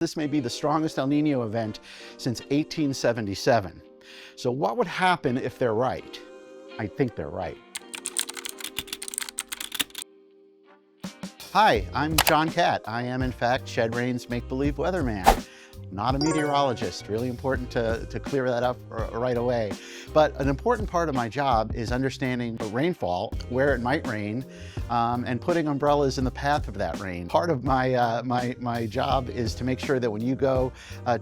This may be the strongest El Niño event since 1877. So what would happen if they're right? I think they're right. Hi, I'm John Catt. I am in fact Shed Rain's make-believe weatherman. Not a meteorologist. Really important to clear that up right away. But an important part of my job is understanding the rainfall, where it might rain, and putting umbrellas in the path of that rain. Part of my my job is to make sure that when you go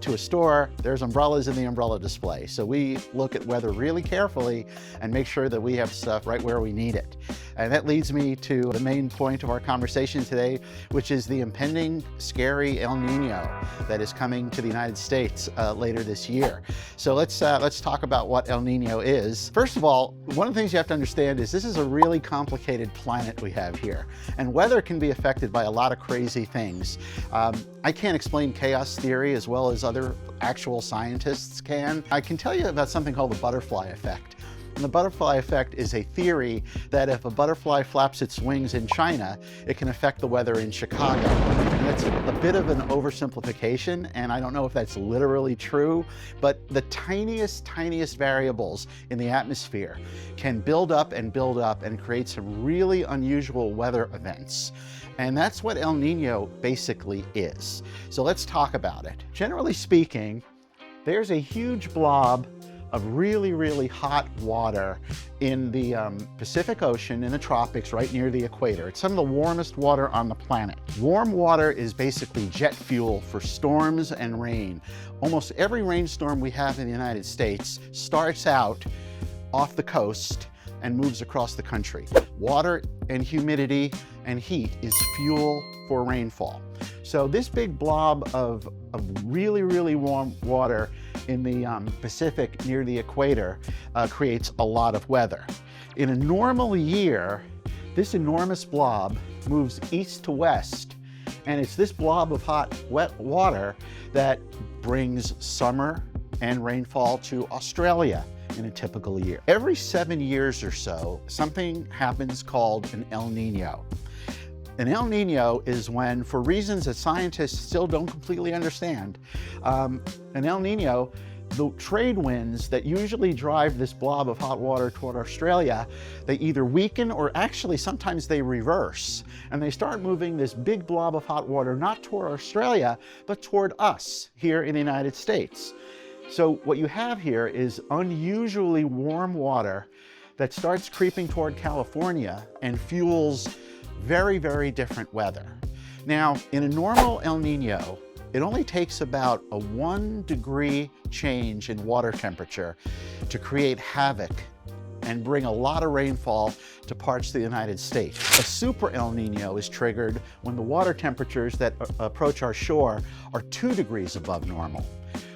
to a store, there's umbrellas in the umbrella display. So we look at weather really carefully and make sure that we have stuff right where we need it. And that leads me to the main point of our conversation today, which is the impending scary El Niño that is coming to the United States later this year. So let's talk about what El Niño is. First of all, one of the things you have to understand is this is a really complicated planet we have here, and weather can be affected by a lot of crazy things. I can't explain chaos theory as well as other actual scientists can. I can tell you about something called the butterfly effect. And the butterfly effect is a theory that if a butterfly flaps its wings in China, it can affect the weather in Chicago. And that's a bit of an oversimplification, and I don't know if that's literally true, but the tiniest variables in the atmosphere can build up and create some really unusual weather events. And that's what El Niño basically is. So let's talk about it. Generally speaking, there's a huge blob of really hot water in the Pacific Ocean in the tropics right near the equator. It's some of the warmest water on the planet. Warm water is basically jet fuel for storms and rain. Almost every rainstorm we have in the United States starts out off the coast and moves across the country. Water and humidity and heat is fuel for rainfall. So this big blob of really warm water in the Pacific near the equator creates a lot of weather. In a normal year, this enormous blob moves east to west, and it's this blob of hot, wet water that brings summer and rainfall to Australia in a typical year. Every 7 years or so, something happens called an El Niño. An El Niño is when, for reasons that scientists still don't completely understand, an El Niño, the trade winds that usually drive this blob of hot water toward Australia, they either weaken or actually sometimes they reverse. And they start moving this big blob of hot water not toward Australia, but toward us here in the United States. So what you have here is unusually warm water that starts creeping toward California and fuels very different weather. Now, in a normal El Niño, it only takes about a 1 degree change in water temperature to create havoc and bring a lot of rainfall to parts of the United States. A super El Niño is triggered when the water temperatures that approach our shore are 2 degrees above normal.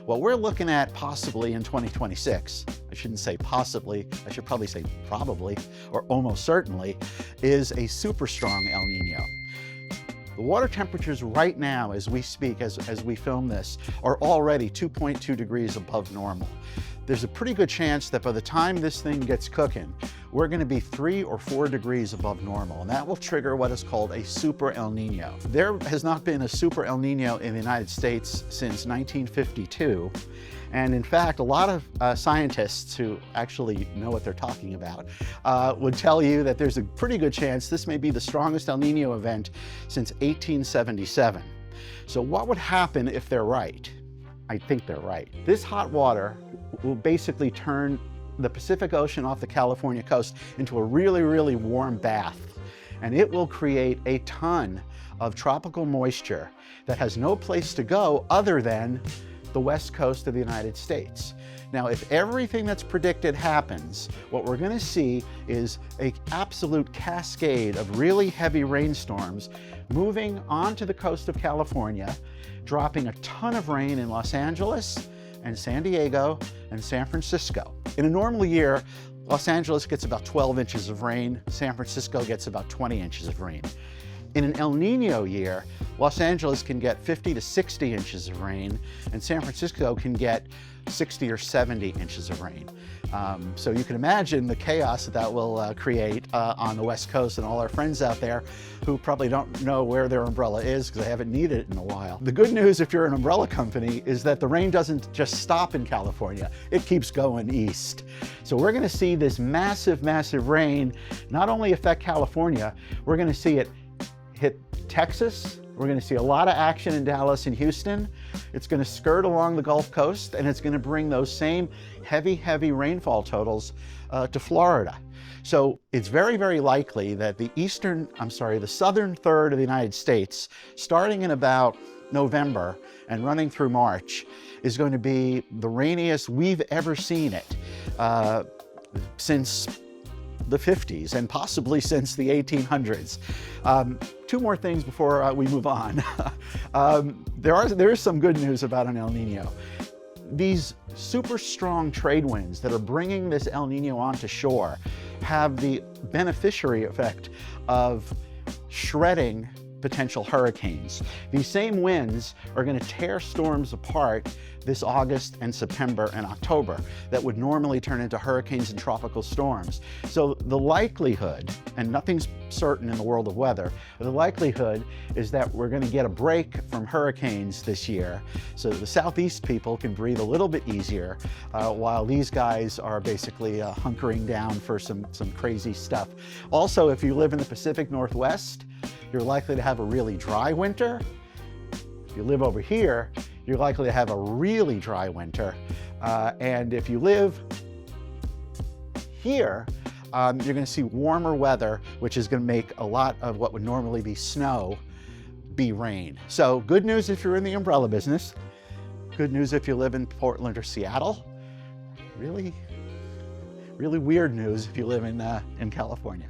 What we're looking at possibly in 2026, I shouldn't say possibly, I should probably say probably, or almost certainly, is a super strong El Niño. The water temperatures right now, as we speak, as we film this, are already 2.2 degrees above normal. There's a pretty good chance that by the time this thing gets cooking, we're going to be 3 or 4 degrees above normal, and that will trigger what is called a super El Niño. There has not been a super El Niño in the United States since 1952, and in fact, a lot of scientists who actually know what they're talking about would tell you that there's a pretty good chance this may be the strongest El Niño event since 1877. So what would happen if they're right? I think they're right. This hot water will basically turn the Pacific Ocean off the California coast into a really warm bath. And it will create a ton of tropical moisture that has no place to go other than the west coast of the United States. Now, if everything that's predicted happens, what we're going to see is an absolute cascade of really heavy rainstorms moving onto the coast of California, dropping a ton of rain in Los Angeles and San Diego and San Francisco. In a normal year, Los Angeles gets about 12 inches of rain, San Francisco gets about 20 inches of rain. In an El Nino year, Los Angeles can get 50 to 60 inches of rain, and San Francisco can get 60 or 70 inches of rain. So you can imagine the chaos that will create on the West Coast, and all our friends out there who probably don't know where their umbrella is because they haven't needed it in a while. The good news, if you're an umbrella company, is that the rain doesn't just stop in California, it keeps going east. So we're gonna see this massive, massive rain not only affect California, we're gonna see it hit Texas. We're going to see a lot of action in Dallas and Houston. It's going to skirt along the Gulf Coast, and it's going to bring those same heavy, heavy rainfall totals to Florida. So it's very, very likely that the southern third of the United States, starting in about November and running through March, is going to be the rainiest we've ever seen it since the 50s, and possibly since the 1800s. Two more things before we move on. There is some good news about an El Nino. These super strong trade winds that are bringing this El Nino onto shore have the beneficiary effect of shredding potential hurricanes. These same winds are going to tear storms apart this August and September and October that would normally turn into hurricanes and tropical storms. So the likelihood, and nothing's certain in the world of weather, but the likelihood is that we're going to get a break from hurricanes this year, so the southeast people can breathe a little bit easier while these guys are basically hunkering down for some crazy stuff. Also, if you live in the Pacific Northwest, you're likely to have a really dry winter. If you live over here, you're likely to have a really dry winter. And if you live here, you're going to see warmer weather, which is going to make a lot of what would normally be snow be rain. So good news if you're in the umbrella business. Good news if you live in Portland or Seattle. Really, really weird news if you live in California.